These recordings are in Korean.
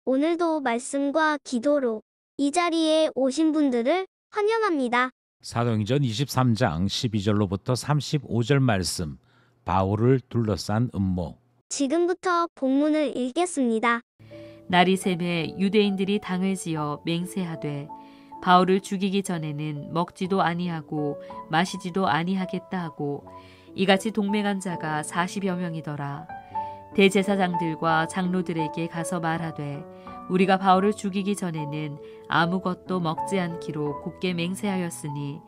오늘도 말씀과 기도로 이 자리에 오신 분들을 환영합니다. 사도행전 23장 12절로부터 35절 말씀, 바울을 둘러싼 음모. 지금부터 본문을 읽겠습니다. 날이 새매 유대인들이 당을 지어 맹세하되 바울을 죽이기 전에는 먹지도 아니하고 마시지도 아니하겠다 하고 이같이 동맹한 자가 40여 명이더라. 대제사장들과 장로들에게 가서 말하되 우리가 바울을 죽이기 전에는 아무것도 먹지 않기로 굳게 맹세하였으니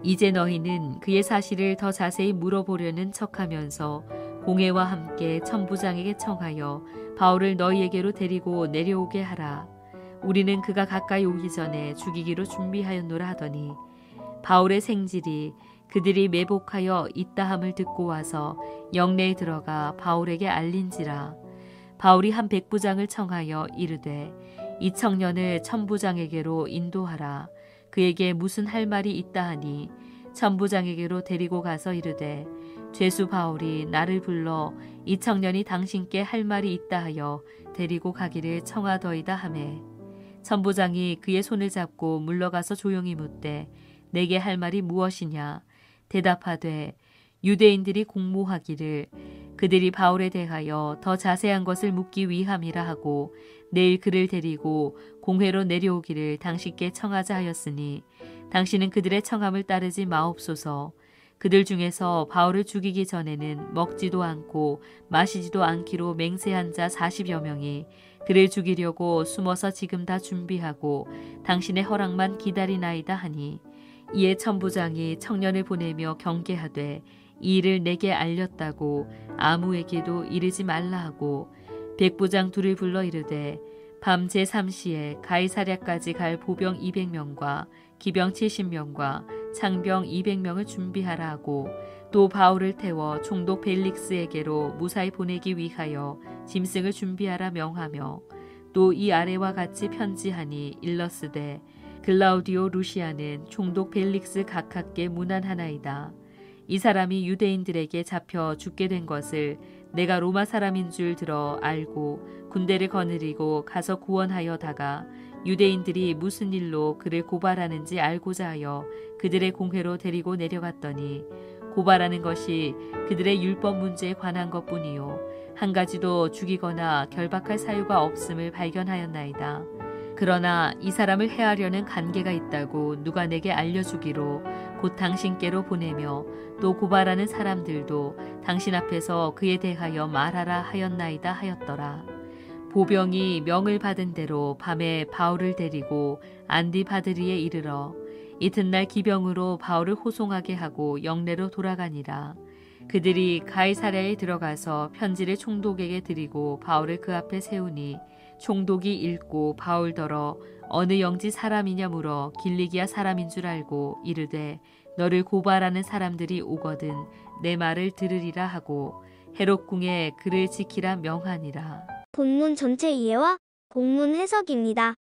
이제 너희는 그의 사실을 더 자세히 물어보려는 척하면서 공회와 함께 천부장에게 청하여 바울을 너희에게로 데리고 내려오게 하라. 우리는 그가 가까이 오기 전에 죽이기로 준비하였노라 하더니 바울의 생질이 그들이 매복하여 있다함을 듣고 와서 영내에 들어가 바울에게 알린지라. 바울이 한 백부장을 청하여 이르되 이 청년을 천부장에게로 인도하라. 그에게 무슨 할 말이 있다 하니 천부장에게로 데리고 가서 이르되 죄수 바울이 나를 불러 이 청년이 당신께 할 말이 있다 하여 데리고 가기를 청하더이다 하매 천부장이 그의 손을 잡고 물러가서 조용히 묻되 내게 할 말이 무엇이냐. 대답하되 유대인들이 공모하기를 그들이 바울에 대하여 더 자세한 것을 묻기 위함이라 하고 내일 그를 데리고 공회로 내려오기를 당신께 청하자 하였으니 당신은 그들의 청함을 따르지 마옵소서. 그들 중에서 바울을 죽이기 전에는 먹지도 않고 마시지도 않기로 맹세한 자 40여 명이 그를 죽이려고 숨어서 지금 다 준비하고 당신의 허락만 기다리나이다 하니 이에 천부장이 청년을 보내며 경계하되 이 일을 내게 알렸다고 아무에게도 이르지 말라 하고 백부장 둘을 불러 이르되 밤 제3시에 가이사랴까지 갈 보병 200명과 기병 70명과 창병 200명을 준비하라 하고 또 바울을 태워 총독 벨릭스에게로 무사히 보내기 위하여 짐승을 준비하라 명하며 또 이 아래와 같이 편지하니 일러스되 글라우디오 루시아는 총독 벨릭스 각하께 문안하나이다. 이 사람이 유대인들에게 잡혀 죽게 된 것을 내가 로마 사람인 줄 들어 알고 군대를 거느리고 가서 구원하여다가 유대인들이 무슨 일로 그를 고발하는지 알고자 하여 그들의 공회로 데리고 내려갔더니 고발하는 것이 그들의 율법 문제에 관한 것뿐이요 한 가지도 죽이거나 결박할 사유가 없음을 발견하였나이다. 그러나 이 사람을 해하려는 관계가 있다고 누가 내게 알려주기로 곧 당신께로 보내며 또 고발하는 사람들도 당신 앞에서 그에 대하여 말하라 하였나이다 하였더라. 보병이 명을 받은 대로 밤에 바울을 데리고 안디바드리에 이르러 이튿날 기병으로 바울을 호송하게 하고 영내로 돌아가니라. 그들이 가이사랴에 들어가서 편지를 총독에게 드리고 바울을 그 앞에 세우니 총독이 읽고 바울더러 어느 영지 사람이냐 물어 길리기아 사람인 줄 알고 이르되 너를 고발하는 사람들이 오거든 내 말을 들으리라 하고 헤롯궁에 그를 지키라 명하니라. 본문 전체 이해와 본문 해석입니다.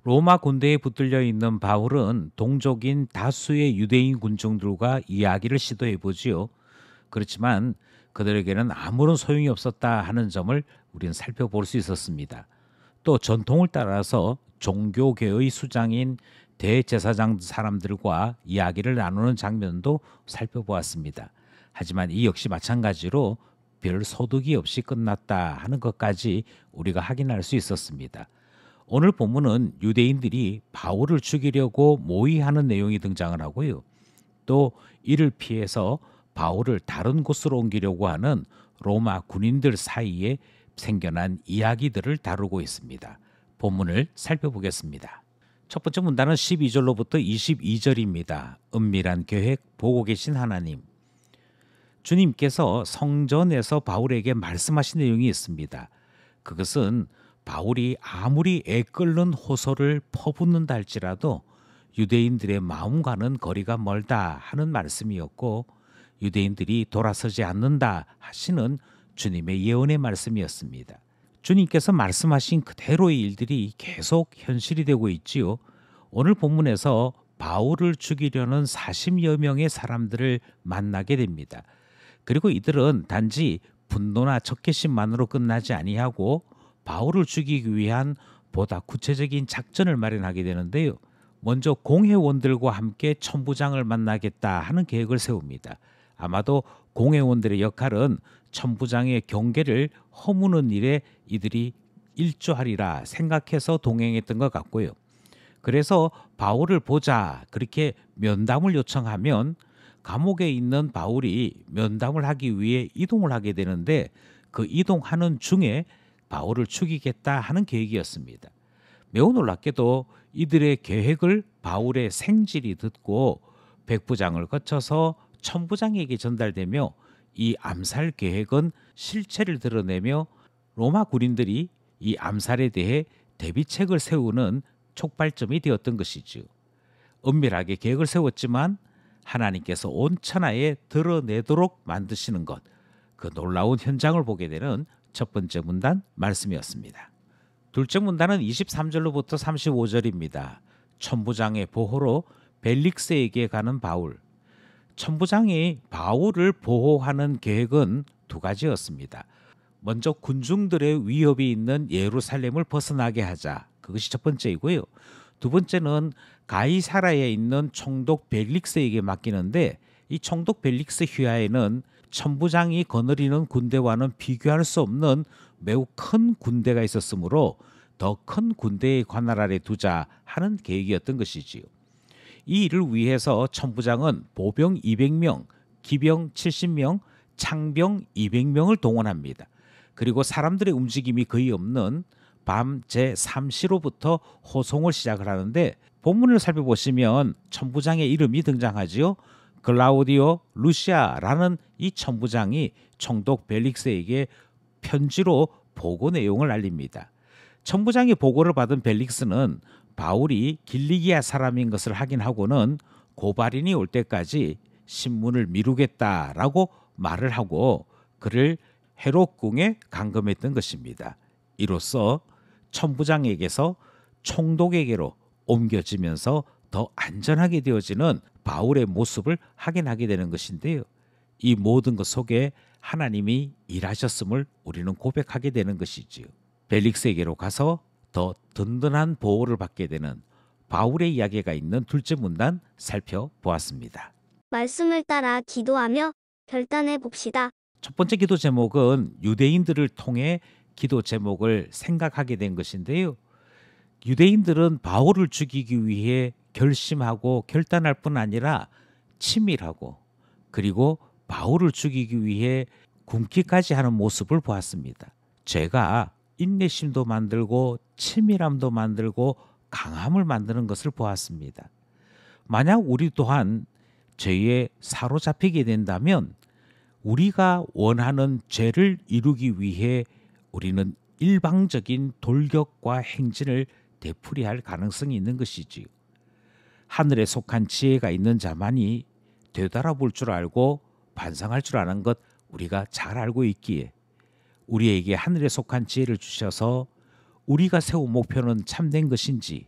로마 군대에 붙들려 있는 바울은 동족인 다수의 유대인 군중들과 이야기를 시도해 보지요. 그렇지만 그들에게는 아무런 소용이 없었다 하는 점을 우리는 살펴볼 수 있었습니다. 또 전통을 따라서 종교계의 수장인 대제사장 사람들과 이야기를 나누는 장면도 살펴보았습니다. 하지만 이 역시 마찬가지로 별 소득이 없이 끝났다 하는 것까지 우리가 확인할 수 있었습니다. 오늘 본문은 유대인들이 바울을 죽이려고 모의하는 내용이 등장을 하고요. 또 이를 피해서 바울을 다른 곳으로 옮기려고 하는 로마 군인들 사이에 생겨난 이야기들을 다루고 있습니다. 본문을 살펴보겠습니다. 첫 번째 문단은 12절로부터 22절입니다. 은밀한 계획 보고 계신 하나님. 주님께서 성전에서 바울에게 말씀하신 내용이 있습니다. 그것은 바울이 아무리 애끓는 호소를 퍼붓는다 할지라도 유대인들의 마음과는 거리가 멀다 하는 말씀이었고 유대인들이 돌아서지 않는다 하시는 주님의 예언의 말씀이었습니다. 주님께서 말씀하신 그대로의 일들이 계속 현실이 되고 있지요. 오늘 본문에서 바울을 죽이려는 40여 명의 사람들을 만나게 됩니다. 그리고 이들은 단지 분노나 적개심만으로 끝나지 아니하고 바울을 죽이기 위한 보다 구체적인 작전을 마련하게 되는데요. 먼저 공회원들과 함께 천부장을 만나겠다 하는 계획을 세웁니다. 아마도 공회원들의 역할은 천부장의 경계를 허무는 일에 이들이 일조하리라 생각해서 동행했던 것 같고요. 그래서 바울을 보자 그렇게 면담을 요청하면 감옥에 있는 바울이 면담을 하기 위해 이동을 하게 되는데 그 이동하는 중에 바울을 죽이겠다 하는 계획이었습니다. 매우 놀랍게도 이들의 계획을 바울의 생질이 듣고 백부장을 거쳐서 천부장에게 전달되며 이 암살 계획은 실체를 드러내며 로마 군인들이 이 암살에 대해 대비책을 세우는 촉발점이 되었던 것이죠. 은밀하게 계획을 세웠지만 하나님께서 온 천하에 드러내도록 만드시는 것, 그 놀라운 현장을 보게 되는 첫 번째 문단 말씀이었습니다. 둘째 문단은 23절로부터 35절입니다. 천부장의 보호로 벨릭스에게 가는 바울. 천부장이 바울을 보호하는 계획은 두 가지였습니다. 먼저 군중들의 위협이 있는 예루살렘을 벗어나게 하자. 그것이 첫 번째이고요. 두 번째는 가이사라에 있는 총독 벨릭스에게 맡기는데 이 총독 벨릭스 휘하에는 천부장이 거느리는 군대와는 비교할 수 없는 매우 큰 군대가 있었으므로 더 큰 군대의 관할 아래 두자 하는 계획이었던 것이지요. 이 일을 위해서 천부장은 보병 200명, 기병 70명, 창병 200명을 동원합니다. 그리고 사람들의 움직임이 거의 없는 밤 제3시로부터 호송을 시작을 하는데 본문을 살펴보시면 천부장의 이름이 등장하지요. 글라우디오 루시아라는 이 천부장이 총독 벨릭스에게 편지로 보고 내용을 알립니다. 천부장의 보고를 받은 벨릭스는 바울이 길리기아 사람인 것을 확인하고는 고발인이 올 때까지 신문을 미루겠다라고 말을 하고 그를 헤롯궁에 감금했던 것입니다. 이로써 천부장에게서 총독에게로 옮겨지면서 더 안전하게 되어지는 바울의 모습을 확인하게 되는 것인데요. 이 모든 것 속에 하나님이 일하셨음을 우리는 고백하게 되는 것이지요. 벨릭스에게로 가서 더 든든한 보호를 받게 되는 바울의 이야기가 있는 둘째 문단 살펴보았습니다. 말씀을 따라 기도하며 결단해 봅시다. 첫 번째 기도 제목은 유대인들을 통해 기도 제목을 생각하게 된 것인데요. 유대인들은 바울을 죽이기 위해 결심하고 결단할 뿐 아니라 치밀하고 그리고 바울을 죽이기 위해 굶기까지 하는 모습을 보았습니다. 죄가 인내심도 만들고 치밀함도 만들고 강함을 만드는 것을 보았습니다. 만약 우리 또한 죄에 사로잡히게 된다면 우리가 원하는 죄를 이루기 위해 우리는 일방적인 돌격과 행진을 되풀이할 가능성이 있는 것이지요. 하늘에 속한 지혜가 있는 자만이 되돌아볼 줄 알고 반성할 줄 아는 것 우리가 잘 알고 있기에 우리에게 하늘에 속한 지혜를 주셔서 우리가 세운 목표는 참된 것인지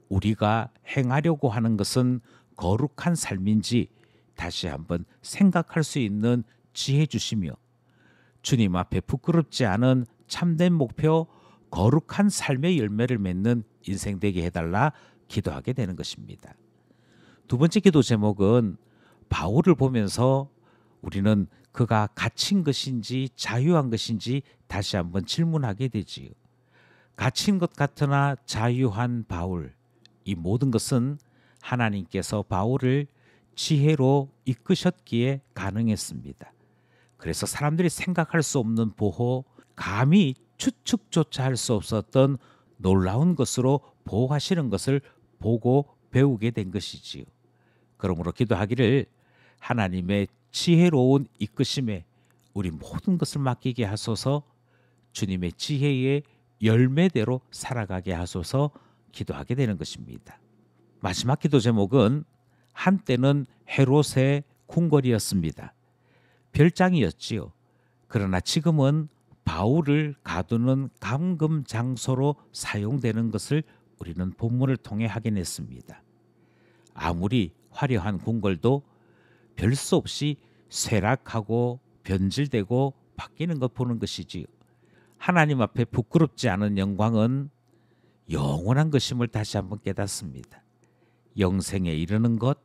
우리가 행하려고 하는 것은 거룩한 삶인지 다시 한번 생각할 수 있는 지혜 주시며 주님 앞에 부끄럽지 않은 참된 목표 거룩한 삶의 열매를 맺는 인생 되게 해달라 기도하게 되는 것입니다. 두 번째 기도 제목은 바울을 보면서 우리는 그가 갇힌 것인지 자유한 것인지 다시 한번 질문하게 되지요. 갇힌 것 같으나 자유한 바울, 이 모든 것은 하나님께서 바울을 지혜로 이끄셨기에 가능했습니다. 그래서 사람들이 생각할 수 없는 보호, 감히 추측조차 할 수 없었던 놀라운 것으로 보호하시는 것을 보고 배우게 된 것이지요. 그러므로 기도하기를 하나님의 지혜로운 이끄심에 우리 모든 것을 맡기게 하소서, 주님의 지혜의 열매대로 살아가게 하소서 기도하게 되는 것입니다. 마지막 기도 제목은 한때는 헤롯의 궁궐이었습니다. 별장이었지요. 그러나 지금은 바울을 가두는 감금 장소로 사용되는 것을 우리는 본문을 통해 확인했습니다. 아무리 화려한 궁궐도 별 수 없이 쇠락하고 변질되고 바뀌는 것 보는 것이지요. 하나님 앞에 부끄럽지 않은 영광은 영원한 것임을 다시 한번 깨닫습니다. 영생에 이르는 것,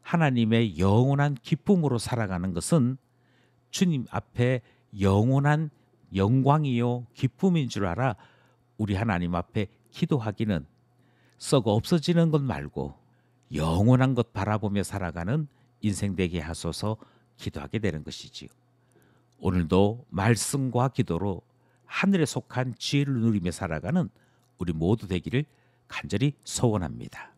하나님의 영원한 기쁨으로 살아가는 것은 주님 앞에 영원한 영광이요 기쁨인 줄 알아 우리 하나님 앞에 기도하기는 썩어 없어지는 것 말고 영원한 것 바라보며 살아가는 인생 되게 하소서 기도하게 되는 것이지요. 오늘도 말씀과 기도로 하늘에 속한 지혜를 누리며 살아가는 우리 모두 되기를 간절히 소원합니다.